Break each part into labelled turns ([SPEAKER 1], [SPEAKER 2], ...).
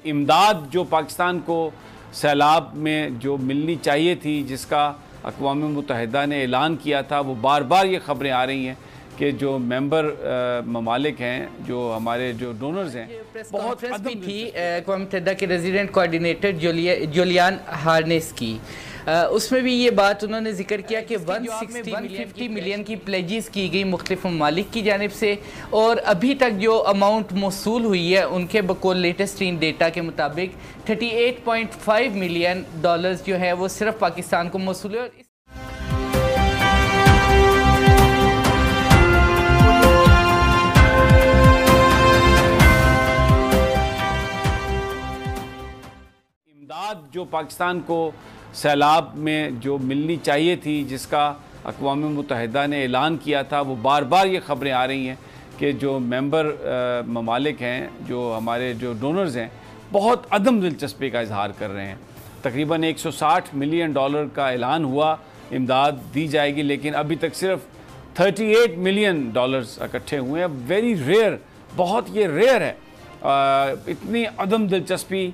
[SPEAKER 1] इमदाद जो पाकिस्तान को सैलाब में जो मिलनी चाहिए थी, जिसका अक़वाम मुत्तहिदा ने ऐलान किया था, वो बार बार ये ख़बरें आ रही हैं कि जो मेंबर ममालिक हैं, जो हमारे जो डोनर्स हैं,
[SPEAKER 2] बहुत भी थी अक़वाम मुत्तहिदा के रेजिडेंट कोऑर्डिनेटर जुलियान हार्नेस की। उसमें भी ये बात उन्होंने जिक्र किया कि 150 मिलियन की प्लेजेस की गई मुख्तलिफ ममालिक की जानिब से, और अभी तक जो अमाउंट मौसूल हुई है उनके बकौल लेटेस्ट डेटा के मुताबिक 38.5 मिलियन डॉलर्स जो है वो सिर्फ पाकिस्तान को मौसूल है।
[SPEAKER 1] इमदाद जो पाकिस्तान को सैलाब में जो मिलनी चाहिए थी, जिसका अक़वाम मुत्तहिदा ने ऐलान किया था, वो बार बार ये ख़बरें आ रही हैं कि जो मेंबर ममालिक हैं, जो हमारे जो डोनर्स हैं, बहुत अदम दिलचस्पी का इजहार कर रहे हैं। तकरीबन 160 मिलियन डॉलर का ऐलान हुआ, इमदाद दी जाएगी, लेकिन अभी तक सिर्फ 38 मिलियन डॉलर्स इकट्ठे हुए हैं। वेरी रेयर, बहुत ये रेयर है। इतनी अदम दिलचस्पी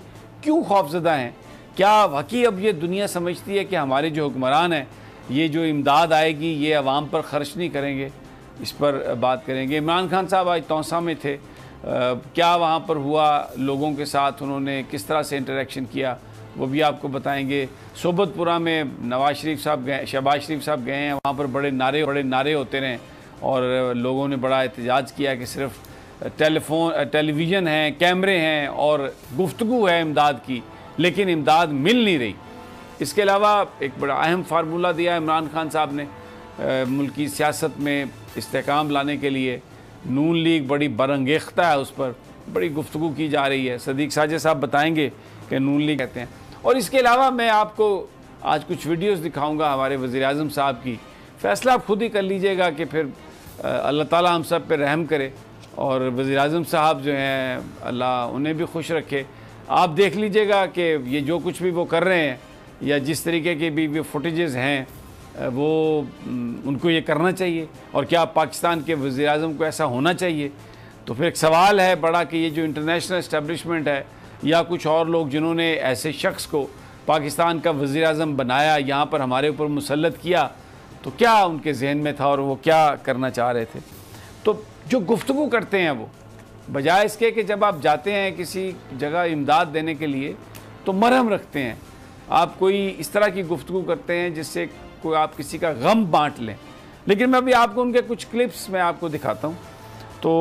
[SPEAKER 1] क्यों खौफज़दा हैं? क्या वाकई अब ये दुनिया समझती है कि हमारे जो हुक्मरान हैं, ये जो इमदाद आएगी ये अवाम पर ख़र्च नहीं करेंगे? इस पर बात करेंगे। इमरान खान साहब आज तौसा में थे, क्या वहाँ पर हुआ, लोगों के साथ उन्होंने किस तरह से इंटरेक्शन किया, वो भी आपको बताएंगे। सोबतपुरा में नवाज शरीफ साहब गए, शहबाज शरीफ साहब गए हैं, वहाँ पर बड़े नारे होते रहे और लोगों ने बड़ा एहतजाज किया कि सिर्फ टेलीविज़न हैं, कैमरे हैं और गुफ्तगू है इमदाद की, लेकिन इमदाद मिल नहीं रही। इसके अलावा एक बड़ा अहम फार्मूला दिया इमरान खान साहब ने मुल्की सियासत में इस्तेहकाम लाने के लिए। नून लीग बड़ी बरंगेख्ता है, उस पर बड़ी गुफ्तगू की जा रही है। सदीक साजे साहब बताएंगे कि नून लीग कहते हैं। और इसके अलावा मैं आपको आज कुछ वीडियोस दिखाऊंगा हमारे वज़ीर-ए-आज़म साहब की। फ़ैसला आप खुद ही कर लीजिएगा कि फिर अल्लाह ताला हम सब पे रहम करे और वज़ीर-ए-आज़म साहब जो हैं, अल्लाह उन्हें भी खुश रखे। आप देख लीजिएगा कि ये जो कुछ भी वो कर रहे हैं या जिस तरीके के भी फुटेजेस हैं, वो उनको ये करना चाहिए। और क्या पाकिस्तान के वज़ीर-ए-आज़म को ऐसा होना चाहिए? तो फिर एक सवाल है बड़ा कि ये जो इंटरनेशनल इस्टेब्लिशमेंट है या कुछ और लोग जिन्होंने ऐसे शख्स को पाकिस्तान का वज़ीर-ए-आज़म बनाया, यहाँ पर हमारे ऊपर मुसल्लत किया, तो क्या उनके जहन में था और वो क्या करना चाह रहे थे? तो जो गुफ्तगू करते हैं वो, बजाय इसके कि जब आप जाते हैं किसी जगह इमदाद देने के लिए तो मरहम रखते हैं, आप कोई इस तरह की गुफ्तगू करते हैं जिससे कोई आप किसी का गम बांट लें। लेकिन मैं अभी आपको उनके कुछ क्लिप्स मैं आपको दिखाता हूँ तो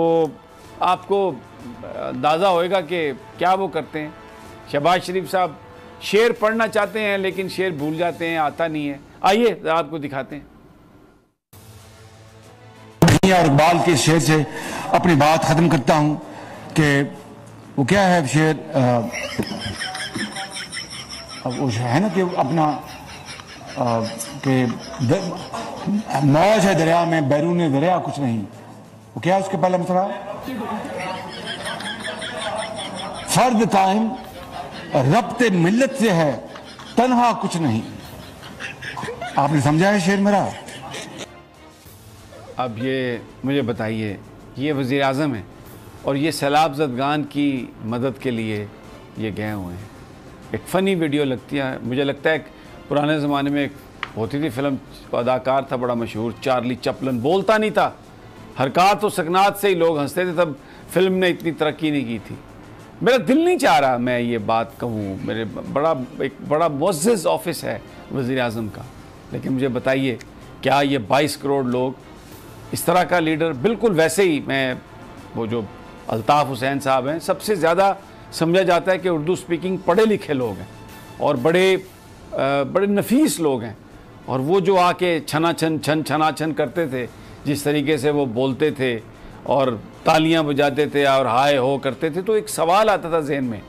[SPEAKER 1] आपको अंदाज़ा होएगा कि क्या वो करते हैं। शहबाज शरीफ साहब शेर पढ़ना चाहते हैं लेकिन शेर भूल जाते हैं, आता नहीं है। आइए आपको दिखाते हैं।
[SPEAKER 3] और इकबाल के शेर से अपनी बात खत्म करता हूं कि वो क्या है शेर, वो है ना कि अपना कि मौज है दरिया में बैरून दरिया कुछ नहीं। वो क्या है उसके पहले मसला, फर्द कायम रब्ते मिल्लत से है तन्हा कुछ नहीं। आपने समझा है शेर मेरा?
[SPEAKER 1] अब ये मुझे बताइए, ये वज़ीर-ए-आज़म है और ये सैलाब ज़दगान की मदद के लिए ये गए हुए हैं। एक फ़नी वीडियो लगती है, मुझे लगता है पुराने ज़माने में एक होती थी फिल्म, अदाकार था बड़ा मशहूर चार्ली चैपलिन, बोलता नहीं था, हरकत और सकनात से ही लोग हंसते थे। तब फिल्म ने इतनी तरक्की नहीं की थी। मेरा दिल नहीं चाह रहा मैं ये बात कहूँ, मेरे एक बड़ा मुअज़्ज़ज़ ऑफिस है वज़ीर-ए-आज़म का, लेकिन मुझे बताइए क्या ये 22 करोड़ लोग इस तरह का लीडर? बिल्कुल वैसे ही मैं वो जो अल्ताफ़ हुसैन साहब हैं, सबसे ज़्यादा समझा जाता है कि उर्दू स्पीकिंग पढ़े लिखे लोग हैं और बड़े नफीस लोग हैं, और वो जो आके छनाछन करते थे, जिस तरीके से वो बोलते थे और तालियां बजाते थे और हाय हो करते थे, तो एक सवाल आता था जहन में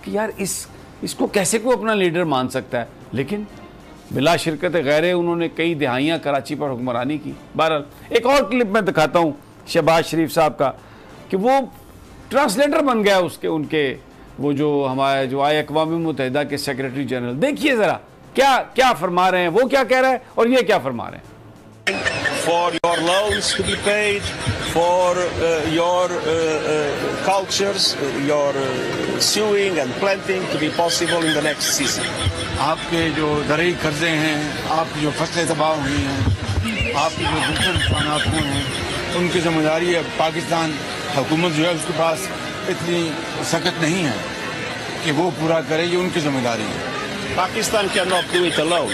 [SPEAKER 1] कि यार इसको कैसे कोई अपना लीडर मान सकता है। लेकिन बिला शिरकत गैरे उन्होंने कई दिहाइयाँ कराची पर हुक्मरानी की। बहरहाल एक और क्लिप मैं दिखाता हूँ शहबाज शरीफ साहब का कि वो ट्रांसलेटर बन गया उनके वो जो हमारे जो आए अक़वाम मुत्तहिदा के सेक्रेटरी जनरल। देखिए ज़रा क्या फरमा रहे हैं, वो क्या कह रहा है और ये क्या फरमा रहे हैं।
[SPEAKER 4] For your loans to be paid, for your cultures, your sowing and planting to be possible in the next season.
[SPEAKER 3] आपके जो ज़रूरी कर्जे हैं, आपकी जो फसलें तबाह हुई हैं, आपकी जो दूसरे नुकसानात हुए हैं, उनकी जिम्मेदारी है। पाकिस्तान हुकूमत जो है उसके पास इतनी सख्त नहीं है कि वो पूरा करे, ये उनकी जिम्मेदारी है।
[SPEAKER 4] Pakistan cannot do it alone.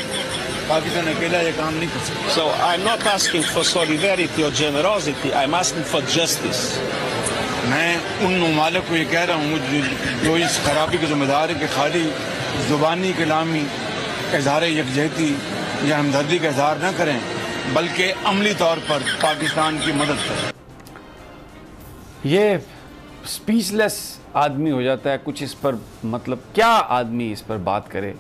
[SPEAKER 3] Pakistan अकेला ये काम नहीं कर सकता।
[SPEAKER 4] So I'm not asking for solidarity or generosity, I'm asking for justice.
[SPEAKER 3] मैं उन ममालिक को ये कह रहा हूँ जो इस खराबी के जिम्मेदार है कि खाली ज़ुबानी कलामी इजहार यकजहती या हमदर्दी का इजहार न करें, बल्कि अमली तौर पर पाकिस्तान की मदद करें।
[SPEAKER 1] ये स्पीचलेस आदमी हो जाता है कुछ इस पर, मतलब क्या आदमी इस पर बात करे।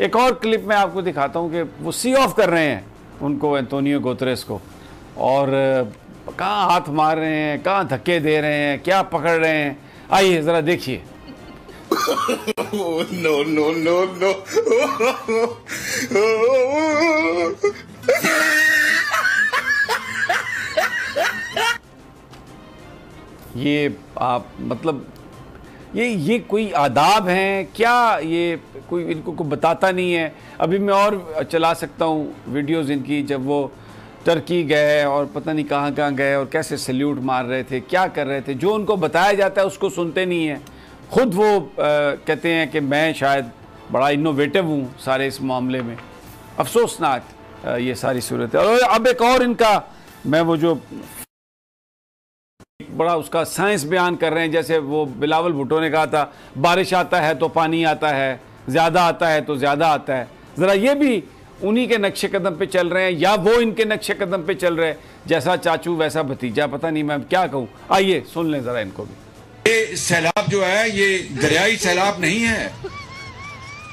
[SPEAKER 1] एक और क्लिप में आपको दिखाता हूँ कि वो सी ऑफ कर रहे हैं उनको, एंटोनियो गुतेरेस को, और कहाँ हाथ मार रहे हैं, कहाँ धक्के दे रहे हैं, क्या पकड़ रहे हैं। आइए ज़रा देखिए।
[SPEAKER 4] No, no, no, no.
[SPEAKER 1] ये आप मतलब ये कोई आदाब हैं क्या? ये कोई इनको को बताता नहीं है। अभी मैं और चला सकता हूँ वीडियोज़ इनकी, जब वो टर्की गए और पता नहीं कहाँ कहाँ गए और कैसे सल्यूट मार रहे थे, क्या कर रहे थे। जो उनको बताया जाता है उसको सुनते नहीं हैं। ख़ुद वो कहते हैं कि मैं शायद बड़ा इनोवेटिव हूँ सारे इस मामले में। अफसोसनाक ये सारी सूरत है। और अब एक और इनका, मैं वो जो बड़ा उसका साइंस बयान कर रहे हैं, जैसे वो बिलावल भुट्टो ने कहा था, बारिश आता है तो पानी आता है, ज़्यादा आता है तो ज़्यादा आता है। ज़रा ये भी उन्हीं के नक्शे कदम पे चल रहे हैं या वो इनके नक्शे कदम पे चल रहे हैं, जैसा चाचू वैसा भतीजा, पता नहीं मैं क्या कहूँ। आइए सुन लें ज़रा इनको भी।
[SPEAKER 3] ये सैलाब जो है ये दरियाई सैलाब नहीं है,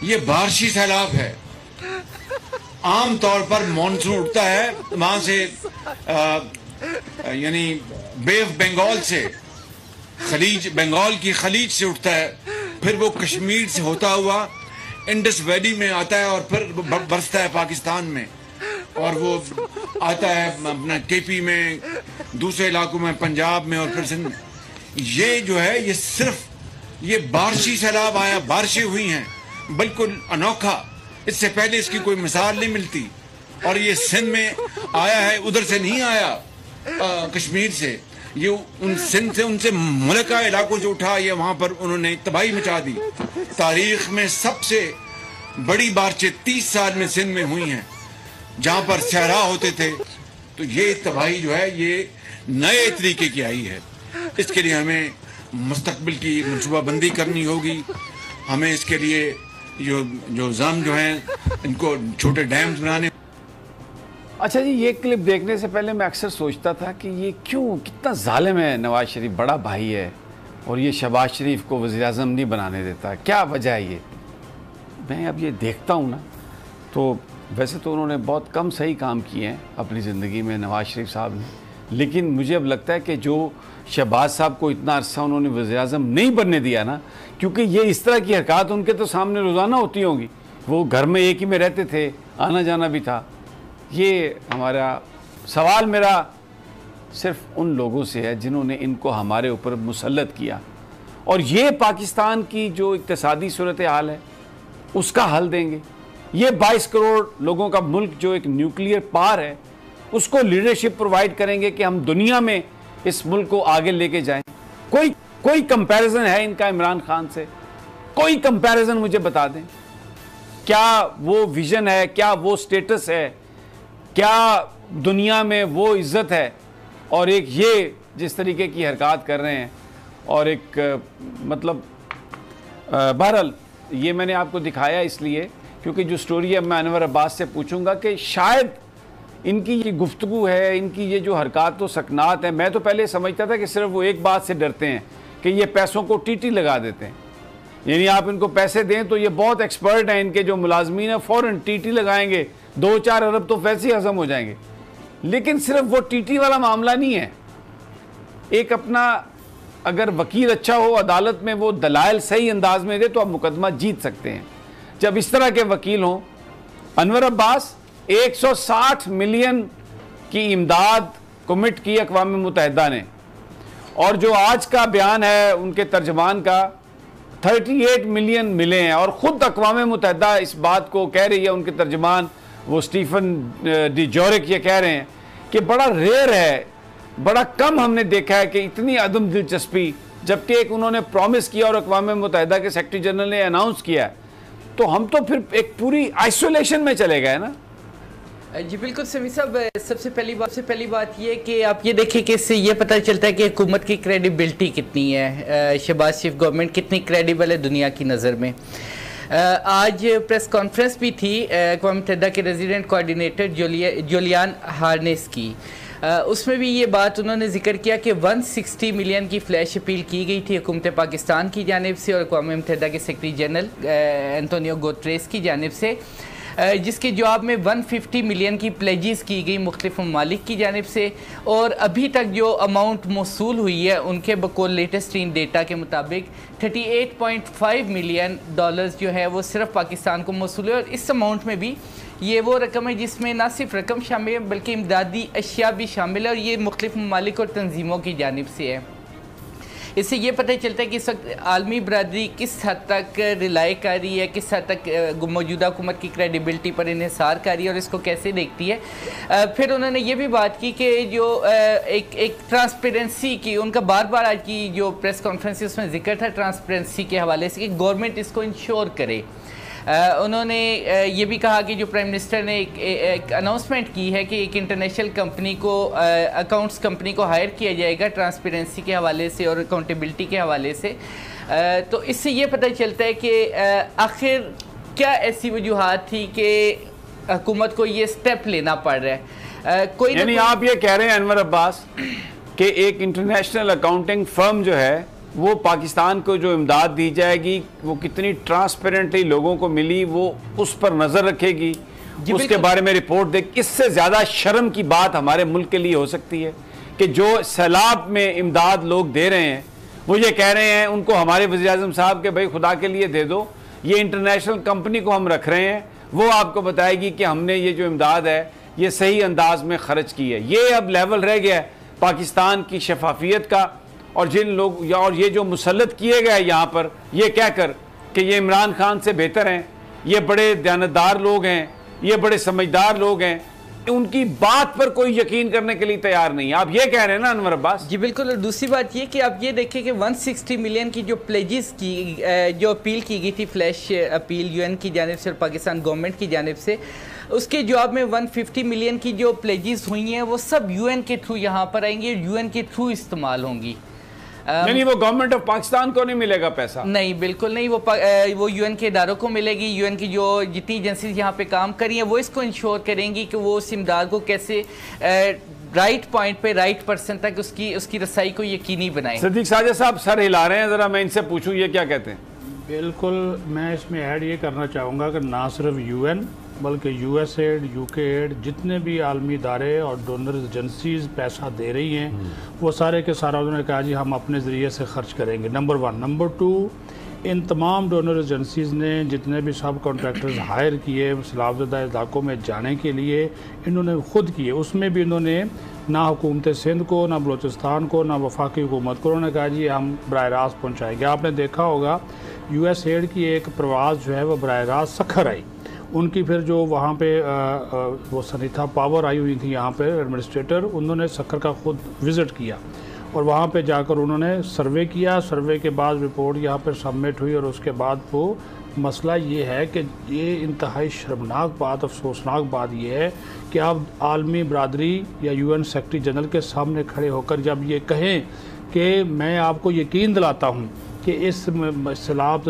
[SPEAKER 3] ये बारिशी सैलाब है। आम तौर पर मानसून उठता है वहाँ से यानी बे ऑफ बंगाल से, खलीज बंगाल की खलीज से उठता है, फिर वो कश्मीर से होता हुआ इंडस वैली में आता है और फिर बरसता है पाकिस्तान में, और वो आता है अपना केपी में, दूसरे इलाकों में, पंजाब में, और फिर सिंध। ये जो है ये सिर्फ ये बारिशी सैलाब आया, बारिशें हुई हैं, बिल्कुल अनोखा। इससे पहले इसकी कोई मिसाल नहीं मिलती। और ये सिंध में आया है, उधर से नहीं आया कश्मीर से, ये उन सिंध से, उनसे मुल्का इलाकों से उठा, ये वहाँ पर उन्होंने तबाही मचा दी। तारीख में सबसे बड़ी बारिशें 30 साल में सिंध में हुई हैं, जहाँ पर सहरा होते थे। तो ये तबाही जो है ये नए तरीके की आई है। इसके लिए हमें मुस्तकबिल की मनसूबाबंदी करनी होगी। हमें इसके लिए जो जम जो हैं इनको छोटे डैम्स बनाने।
[SPEAKER 1] अच्छा जी, ये क्लिप देखने से पहले मैं अक्सर सोचता था कि ये क्यों, कितना जालिम है नवाज शरीफ, बड़ा भाई है और ये शहबाज शरीफ को वज़ीर आज़म नहीं बनाने देता, क्या वजह है ये? मैं अब ये देखता हूँ ना, तो वैसे तो उन्होंने बहुत कम सही काम किए हैं अपनी ज़िंदगी में नवाज शरीफ साहब ने, लेकिन मुझे अब लगता है कि जो शहबाज साहब को इतना अरसा उन्होंने वज़ीर आज़म नहीं बनने दिया ना, क्योंकि ये इस तरह की हरकत उनके तो सामने रोज़ाना होती होंगी। वो घर में एक ही में रहते थे, आना जाना भी था। ये हमारा सवाल मेरा सिर्फ उन लोगों से है जिन्होंने इनको हमारे ऊपर मुसल्लत किया, और ये पाकिस्तान की जो इक्तिसादी सूरत हाल है उसका हल देंगे। ये 22 करोड़ लोगों का मुल्क जो एक न्यूक्लियर पावर है, उसको लीडरशिप प्रोवाइड करेंगे कि हम दुनिया में इस मुल्क को आगे लेके जाएं। कोई कंपैरिजन है इनका इमरान खान से? कोई कंपैरिजन मुझे बता दें। क्या वो विजन है, क्या वो स्टेटस है, क्या दुनिया में वो इज्जत है? और एक ये जिस तरीके की हरकत कर रहे हैं, और एक मतलब बहरहाल ये मैंने आपको दिखाया इसलिए क्योंकि जो स्टोरी है मैं अनवर अब्बास से पूछूंगा कि शायद इनकी ये गुफ्तगू है, इनकी ये जो हरकत तो सकनात है। मैं तो पहले समझता था कि सिर्फ वो एक बात से डरते हैं कि ये पैसों को टीटी लगा देते हैं, यानी आप इनको पैसे दें तो ये बहुत एक्सपर्ट हैं, इनके जो मुलाजमीन है फ़ौरन टीटी लगाएंगे, 2-4 अरब तो वैसे ही हज़म हो जाएंगे। लेकिन सिर्फ वो टीटी वाला मामला नहीं है। एक अपना अगर वकील अच्छा हो, अदालत में वो दलाइल सही अंदाज में दे तो आप मुकदमा जीत सकते हैं। जब इस तरह के वकील हों, अनवर अब्बास 160 मिलियन की इमदाद कमिट की अक़वाम मुत्तहिदा ने, और जो आज का बयान है उनके तर्जमान का 38 मिलियन मिले हैं, और ख़ुद अक़वाम मुत्तहिदा इस बात को कह रही है, उनके तर्जमान वो स्टीफन डिजोरिक ये कह रहे हैं कि बड़ा रेयर है, बड़ा कम हमने देखा है कि इतनी अदम दिलचस्पी, जबकि एक उन्होंने प्रॉमिस किया और अक़वाम मुत्तहिदा के सेक्रेटरी जनरल ने अनाउंस किया है, तो हम तो फिर एक पूरी आइसोलेशन में चले गए ना।
[SPEAKER 2] जी बिल्कुल समी साहब, सबसे पहली बात ये कि आप ये देखें कि इससे ये पता चलता है कि हुकूमत की क्रेडिबिलिटी कितनी है, शहबाज शरीफ गवर्नमेंट कितनी क्रेडिबल है दुनिया की नज़र में। आज प्रेस कॉन्फ्रेंस भी थी अक़वाम मुत्तहिदा के रेजिडेंट कोऑर्डिनेटर जुलियान हार्नेस की, उसमें भी ये बात उन्होंने जिक्र किया कि 160 मिलियन की फ्लैश अपील की गई थी हुकूमत पाकिस्तान की जानिब से और अक़वाम मुत्तहिदा के सेक्रेटरी जनरल एंटोनियो गुटेरेस की जानिब से, जिसके जवाब में 150 मिलियन की प्लेजेस की गई मुख्तलिफ ममालिक की जानिब से, और अभी तक जो अमाउंट मौसूल हुई है उनके बकौल लेटेस्ट टीन डेटा के मुताबिक 38.5 मिलियन डॉलर्स जो है वो सिर्फ पाकिस्तान को मौसूल है। और इस अमाउंट में भी ये वो रकम है जिसमें ना सिर्फ रकम शामिल है बल्कि इमदादी अशिया भी शामिल है, और ये मुख्तलिफ ममालिक और तंजीमों की जानिब से है। इससे ये पता चलता है कि इस वक्त आलमी बरादरी किस हद तक रिलाई कर रही है, किस हद तक मौजूदा हुकूमत की क्रेडिबिलिटी पर इन्हिसार कर रही है और इसको कैसे देखती है। फिर उन्होंने ये भी बात की कि जो एक ट्रांसपेरेंसी की, उनका बार बार आज की जो प्रेस कॉन्फ्रेंस उसमें जिक्र था ट्रांसपेरेंसी के हवाले से कि गवर्नमेंट इसको इंश्योर करे। उन्होंने ये भी कहा कि जो प्राइम मिनिस्टर ने एक अनाउंसमेंट की है कि एक इंटरनेशनल कंपनी को, अकाउंट्स कंपनी को हायर किया जाएगा ट्रांसपेरेंसी के हवाले से और अकाउंटेबिलिटी के हवाले से। तो इससे ये पता चलता है कि आखिर क्या ऐसी वजूहात थी कि हुकूमत को ये स्टेप लेना पड़ रहा है। कोई
[SPEAKER 1] यानी आप ये कह रहे हैं अनवर अब्बास कि एक इंटरनेशनल अकाउंटिंग फर्म जो है वो पाकिस्तान को जो इमदाद दी जाएगी वो कितनी ट्रांसपेरेंटली लोगों को मिली, वो उस पर नज़र रखेगी, उसके बारे में रिपोर्ट दे। इससे ज़्यादा शर्म की बात हमारे मुल्क के लिए हो सकती है कि जो सैलाब में इमदाद लोग दे रहे हैं वो ये कह रहे हैं उनको हमारे वज़ीर-ए-आज़म साहब के भाई खुदा के लिए दे दो, ये इंटरनेशनल कंपनी को हम रख रहे हैं, वो आपको बताएगी कि हमने ये जो इमदाद है ये सही अंदाज में ख़र्च की है। ये अब लेवल रह गया है पाकिस्तान की शफाफियत का, और जिन लोग और ये जो मुसल्लत किए गए यहाँ पर ये कहकर कि ये इमरान खान से बेहतर हैं, ये बड़े दयानतदार लोग हैं, ये बड़े समझदार लोग हैं, उनकी बात पर कोई यकीन करने के लिए तैयार नहीं है। आप ये कह रहे हैं ना अनवर अब्बास?
[SPEAKER 2] जी बिल्कुल। और दूसरी बात ये कि आप ये देखें कि 160 मिलियन की जो प्लेजेस की जो अपील की गई थी, फ्लैश अपील यूएन की जानिब से और पाकिस्तान गवर्नमेंट की जानिब से, उसके जवाब में 150 मिलियन की जो प्लेजेस हुई हैं वो सब यूएन के थ्रू यहाँ पर आएंगी, यूएन के थ्रू इस्तेमाल होंगी।
[SPEAKER 1] नहीं, वो गवर्नमेंट ऑफ पाकिस्तान को नहीं मिलेगा पैसा?
[SPEAKER 2] नहीं, बिल्कुल नहीं। वो यूएन के इदारों को मिलेगी। यूएन की जो जितनी एजेंसीज यहाँ पे काम कर रही हैं वो इसको इंश्योर करेंगी कि वो उस इमदाद को कैसे राइट पॉइंट पे, राइट पर्सन तक उसकी रसाई को यकीनी बनाए।
[SPEAKER 1] सिद्दीक साजिद साहब सर हिला रहे हैं, ज़रा मैं इनसे पूछूं ये क्या कहते हैं?
[SPEAKER 5] बिल्कुल, मैं इसमें ऐड ये करना चाहूँगा कि ना सिर्फ यूएन बल्कि यूएसएड, यूके एड, जितने भी आलमी इदारे और डोनर एजेंसीज पैसा दे रही हैं वो सारे के सारा उन्होंने कहा जी हम अपने ज़रिए से खर्च करेंगे, नंबर 1। नंबर 2, इन तमाम डोनर एजेंसीज़ ने जितने भी सब कॉन्ट्रैक्टर्स हायर किए सैलाबज़दा इलाकों में जाने के लिए, इन्होंने ख़ुद किए। उसमें भी इन्होंने ना हुकूमत सिंध को, ना बलूचिस्तान को, ना वफाकी हुकूमत को उन्होंने कहा जी हम बराह रास्त पहुँचाएँगे। आपने देखा होगा यूएसएड की एक प्रवास जो है वो बराह रास्त सखर आई, उनकी फिर जो वहाँ पे वो सनीता पावर आई हुई थी यहाँ पे एडमिनिस्ट्रेटर, उन्होंने सखर का ख़ुद विज़िट किया और वहाँ पे जाकर उन्होंने सर्वे किया। सर्वे के बाद रिपोर्ट यहाँ पर सबमिट हुई और उसके बाद वो मसला ये है कि ये इंतहाई शर्मनाक बात, अफसोसनाक बात ये है कि आप आलमी बरादरी या यूएन सेक्रेटरी जनरल के सामने खड़े होकर जब ये कहें कि मैं आपको यकीन दिलाता हूँ कि इस सैलाब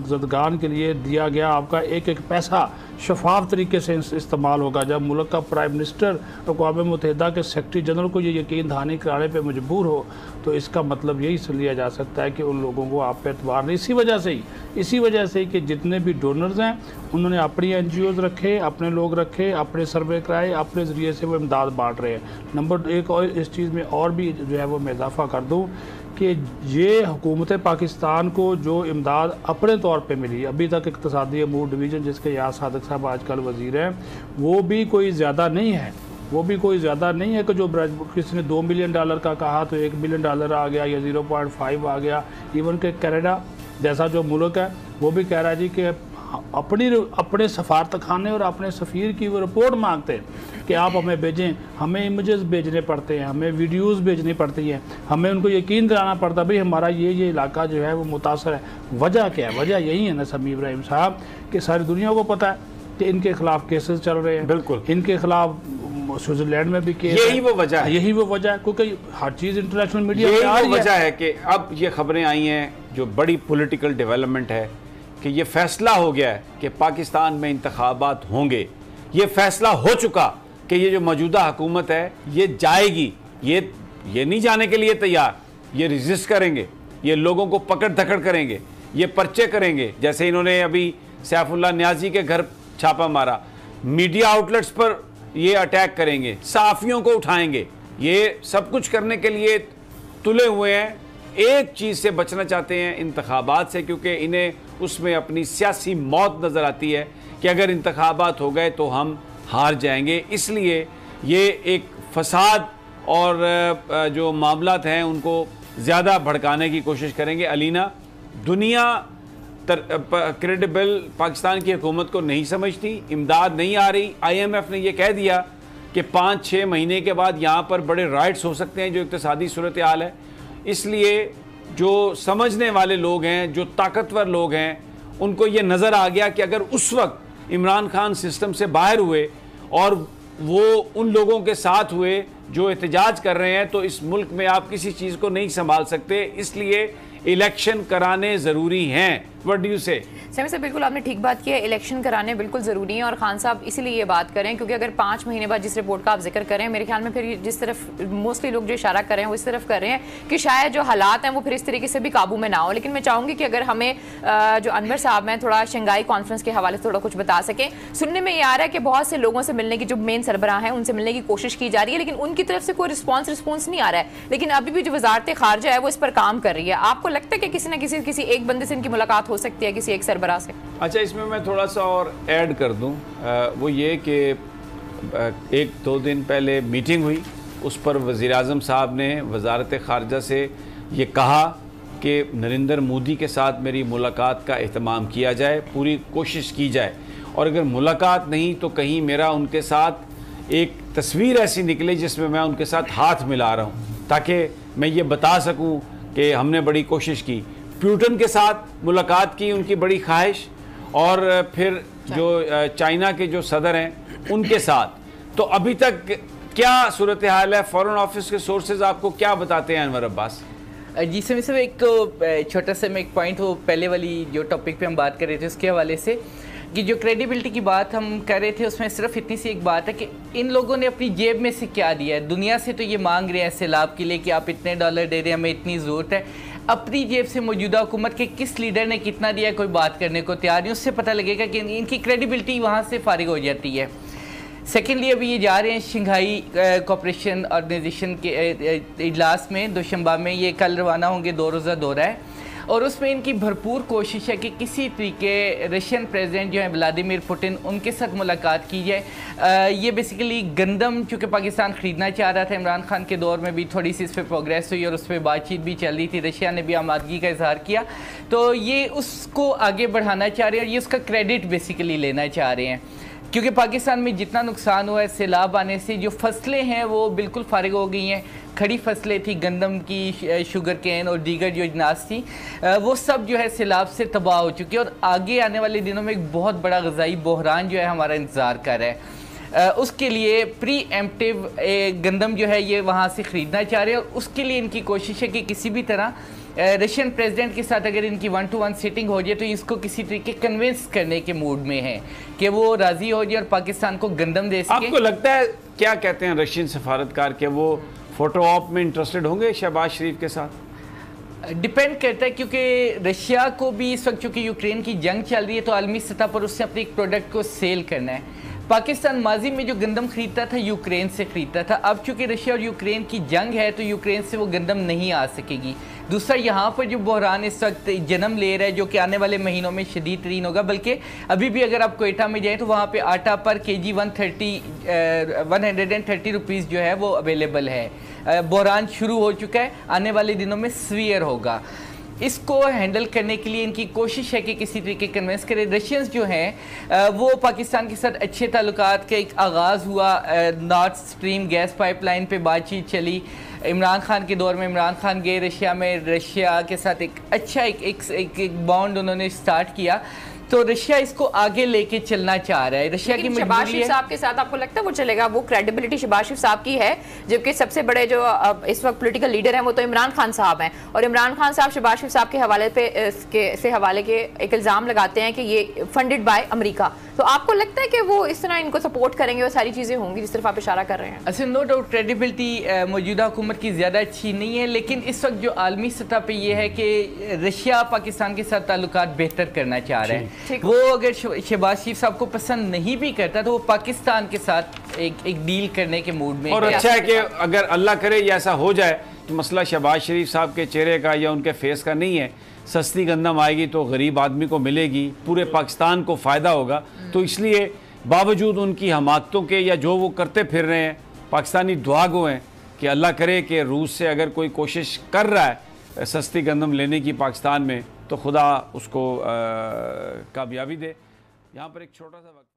[SPEAKER 5] ज़दगान के लिए दिया गया आपका एक एक पैसा शफाफ तरीके से इस्तेमाल होगा, जब मुल्क का प्राइम मिनिस्टर अक़वाम मुत्तहिदा के सेक्रेटरी जनरल को ये यकीन दहानी कराने पे मजबूर हो, तो इसका मतलब यही से लिया जा सकता है कि उन लोगों को आप पे एतबार नहीं। इसी वजह से ही कि जितने भी डोनर्स हैं उन्होंने अपनी NGOs रखे, अपने लोग रखे, अपने सर्वे कराए, अपने ज़रिए से वो इमदाद बाँट रहे हैं। नंबर 1 और इस चीज़ में और भी जो है वो मैं इजाफ़ा कर दूँ कि ये हुकूमत पाकिस्तान को जो इमदाद अपने तौर पे मिली, अभी तक इक़्तिसादी अमूर डिवीज़न जिसके याद सादिक साहब आजकल वज़ीर हैं, वो भी कोई ज़्यादा नहीं है। वो भी कोई ज़्यादा नहीं है कि जो किसी ने $2 मिलियन का कहा तो $1 मिलियन आ गया या 0.5 आ गया। इवन के कनाडा जैसा जो मुल्क है वो भी कह रहा है जी कि अपने सफारतखाने और अपने सफ़ीर की वो रिपोर्ट मांगते हैं कि आप हमें भेजें, हमें इमेजेस भेजने पड़ते हैं, हमें वीडियोस भेजनी पड़ती हैं, हमें उनको यकीन दिलाना पड़ता है भाई हमारा ये इलाका जो है वो मुतासर है। वजह क्या है? वजह यही है ना समी इब्राहिम साहब कि सारी दुनिया को पता है कि इनके खिलाफ केसेस चल रहे हैं।
[SPEAKER 1] बिल्कुल,
[SPEAKER 5] इनके खिलाफ स्विट्जरलैंड में भी केस,
[SPEAKER 1] यही वो वजह है,
[SPEAKER 5] यही वो वजह है क्योंकि हर चीज़ इंटरनेशनल मीडिया
[SPEAKER 1] में यही वो वजह है कि अब ये खबरें आई हैं जो बड़ी पॉलिटिकल डेवलपमेंट है कि ये फैसला हो गया है कि पाकिस्तान में इंतखाबात होंगे। ये फैसला हो चुका कि ये जो मौजूदा हुकूमत है ये जाएगी, ये नहीं जाने के लिए तैयार, ये रेजिस्ट करेंगे, ये लोगों को पकड़ धकड़ करेंगे, ये पर्चे करेंगे। जैसे इन्होंने अभी सैफुल्लाह न्याजी के घर छापा मारा, मीडिया आउटलेट्स पर ये अटैक करेंगे, सहाफ़ियों को उठाएंगे, ये सब कुछ करने के लिए तुले हुए हैं। एक चीज़ से बचना चाहते हैं, इंतखाबात से, क्योंकि इन्हें उसमें अपनी सियासी मौत नज़र आती है कि अगर इंतखाबात हो गए तो हम हार जाएंगे। इसलिए ये एक फसाद और जो मामलात हैं उनको ज़्यादा भड़काने की कोशिश करेंगे। अलीना, दुनिया क्रेडिबल पाकिस्तान की हुकूमत को नहीं समझती, इमदाद नहीं आ रही। IMF ने यह कह दिया कि 5-6 महीने के बाद यहाँ पर बड़े राइट्स हो सकते हैं जो इक़्तिसादी सूरत हाल है। इसलिए जो समझने वाले लोग हैं, जो ताकतवर लोग हैं, उनको ये नज़र आ गया कि अगर उस वक्त इमरान खान सिस्टम से बाहर हुए और वो उन लोगों के साथ हुए जो एहतजाज कर रहे हैं तो इस मुल्क में आप किसी चीज़ को नहीं संभाल सकते। इसलिए इलेक्शन कराने ज़रूरी हैं। व्हाट डू यू से?
[SPEAKER 6] समी साहब, बिल्कुल आपने ठीक बात की है, इलेक्शन कराने बिल्कुल ज़रूरी है। और खान साहब इसीलिए ये बात करें क्योंकि अगर 5 महीने बाद जिस रिपोर्ट का आप जिक्र करें, मेरे ख्याल में फिर जिस तरफ मोस्टली लोग जो इशारा कर रहे हैं वो इस तरफ कर रहे हैं कि शायद जो हालात हैं वो फिर इस तरीके से भी काबू में ना हो। लेकिन मैं चाहूँगी कि अगर हमें जो अनवर साहब हैं थोड़ा शंघाई कॉन्फ्रेंस के हवाले से थोड़ा कुछ बता सकें। सुनने में ये आ रहा है कि बहुत से लोगों से मिलने की, जो मेन सरबराह हैं उनसे मिलने की कोशिश की जा रही है, लेकिन उनकी तरफ से कोई रिस्पॉन्स नहीं आ रहा है। लेकिन अभी भी जो वजारत खारजा है वो इस पर काम कर रही है। आपको लगता है कि किसी न किसी एक बंदे से इनकी मुलाकात हो सकती है, किसी एक सरबराह से?
[SPEAKER 1] अच्छा, इसमें मैं थोड़ा सा और ऐड कर दूं, वो ये कि 1-2 दिन पहले मीटिंग हुई, उस पर वज़ीर-ए-आज़म साहब ने वजारत खारजा से ये कहा कि नरेंद्र मोदी के साथ मेरी मुलाकात का एहतमाम किया जाए, पूरी कोशिश की जाए, और अगर मुलाकात नहीं तो कहीं मेरा उनके साथ एक तस्वीर ऐसी निकले जिसमें मैं उनके साथ हाथ मिला रहा हूँ, ताकि मैं ये बता सकूँ कि हमने बड़ी कोशिश की। प्यूटन के साथ मुलाकात की उनकी बड़ी ख्वाहिश, और फिर जो चाइना के जो सदर हैं उनके साथ। तो अभी तक क्या सूरत हाल है? फॉरेन ऑफिस के सोर्सेज आपको क्या बताते हैं अनवर अब्बास?
[SPEAKER 2] जी समी साहब, एक तो छोटा सा मैं एक पॉइंट, वो पहले वाली जो टॉपिक पे हम बात कर रहे थे उसके हवाले से, कि जो क्रेडिबिलिटी की बात हम कर रहे थे उसमें सिर्फ इतनी सी एक बात है कि इन लोगों ने अपनी जेब में से क्या दिया है। दुनिया से तो ये मांग रहे हैं सैलाब के लिए कि आप इतने डॉलर दे रहे हैं, हमें इतनी ज़रूरत है। अपनी जेब से मौजूदा हुकूमत के किस लीडर ने कितना दिया कोई बात करने को तैयार नहीं, उससे पता लगेगा कि इनकी क्रेडिबिलिटी वहाँ से फारिग हो जाती है। सेकेंडली, अभी ये जा रहे हैं शंघाई कोऑपरेशन ऑर्गेनाइजेशन के इजलास में, दोशंबा में, ये कल रवाना होंगे, 2 रोज़ा दौरा है, और उसमें इनकी भरपूर कोशिश है कि किसी तरीके रशियन प्रेसिडेंट जो है व्लादिमीर पुतिन, उनके साथ मुलाकात की जाए। ये बेसिकली गंदम चूँकि पाकिस्तान ख़रीदना चाह रहा था, इमरान खान के दौर में भी थोड़ी सी इस पर प्रोग्रेस हुई और उस पर बातचीत भी चल रही थी, रशिया ने भी आमादगी का इजहार किया, तो ये उसको आगे बढ़ाना चाह रहे हैं और ये उसका क्रेडिट बेसिकली लेना चाह रहे हैं। क्योंकि पाकिस्तान में जितना नुकसान हुआ है सैलाब आने से, जो फसलें हैं वो बिल्कुल फारिग हो गई हैं। खड़ी फसलें थी, गंदम की, शुगर केन और दीगर जो अजनास थी, वो सब जो है सैलाब से तबाह हो चुकी है, और आगे आने वाले दिनों में एक बहुत बड़ा ग़ज़ाई बहरान जो है हमारा इंतज़ार कर रहा है। उसके लिए प्री एम्प्टिव गंदम जो है ये वहाँ से ख़रीदना चाह रहे हैं, और उसके लिए इनकी कोशिश है कि किसी भी तरह रशियन प्रेसिडेंट के साथ अगर इनकी 1-to-1 सीटिंग हो जाए तो इसको किसी तरीके कन्विंस करने के मूड में है कि वो राज़ी हो जाए और पाकिस्तान को गंदम दे सके।
[SPEAKER 1] आपको लगता है, क्या कहते हैं रशियन सफारतकार, के वो फोटो ऑप में इंटरेस्टेड होंगे शहबाज शरीफ के साथ?
[SPEAKER 2] डिपेंड करता है, क्योंकि रशिया को भी इस वक्त चूँकि यूक्रेन की जंग चल रही है तो आलमी सतह पर उससे अपने एक प्रोडक्ट को सेल करना है। पाकिस्तान माजी में जो गंदम खरीदता था यूक्रेन से खरीदता था, अब चूंकि रशिया और यूक्रेन की जंग है तो यूक्रेन से वो गंदम नहीं आ सकेगी। दूसरा, यहाँ पर जो बहरान इस वक्त जन्म ले रहा है, जो कि आने वाले महीनों में शदीद तरीन होगा, बल्कि अभी भी अगर आप कोयटा में जाए तो वहाँ पे आटा पर केजी 130 रुपीज़ जो है वो अवेलेबल है। बहरान शुरू हो चुका है, आने वाले दिनों में सीवियर होगा। इसको हैंडल करने के लिए इनकी कोशिश है कि किसी तरीके कन्विंस करें। रशियंस जो हैं वो पाकिस्तान के साथ अच्छे ताल्लुकात का एक आगाज़ हुआ, नॉर्थ स्ट्रीम गैस पाइपलाइन पे बातचीत चली। इमरान खान के दौर में इमरान खान गए रशिया में, रशिया के साथ एक अच्छा एक बॉन्ड उन्होंने स्टार्ट किया। तो रशिया इसको आगे लेके चलना चाह रहा है। रशिया की
[SPEAKER 6] शहबाज शरीफ साहब के साथ आपको लगता है वो चलेगा? वो क्रेडिबिलिटी शहबाज शरीफ साहब की है, जबकि सबसे बड़े जो इस वक्त पॉलिटिकल लीडर हैं वो तो इमरान खान साहब हैं, और इमरान खान साहब शहबाज शरीफ साहब के हवाले पे हवाले के एक इल्ज़ाम लगाते हैं कि ये फंडेड बाय अमेरिका। तो आपको लगता है कि वो इस तरह इनको सपोर्ट करेंगे और सारी चीज़ें होंगी जिस तरफ आप इशारा कर रहे हैं?
[SPEAKER 2] असल नो डाउट क्रेडिबिलिटी मौजूदा हुकूमत की ज़्यादा अच्छी नहीं है, लेकिन इस वक्त जो आलमी सतह पे ये है कि रशिया पाकिस्तान के साथ ताल्लुकात बेहतर करना चाह रहा है। वो अगर शहबाज शरीफ साहब को पसंद नहीं भी करता तो वो पाकिस्तान के साथ एक डील करने के मूड में।
[SPEAKER 1] और अच्छा है कि अगर अल्लाह करे ये ऐसा हो जाए तो मसला शहबाज शरीफ साहब के चेहरे का या उनके फेस का नहीं है। सस्ती गंदम आएगी तो गरीब आदमी को मिलेगी, पूरे पाकिस्तान को फ़ायदा होगा। तो इसलिए बावजूद उनकी हमाकतों के या जो वो करते फिर रहे हैं, पाकिस्तानी दुआ गो हैं कि अल्लाह करे कि रूस से अगर कोई कोशिश कर रहा है सस्ती गंदम लेने की पाकिस्तान में तो खुदा उसको कामयाबी दे। यहाँ पर एक छोटा सा वक्त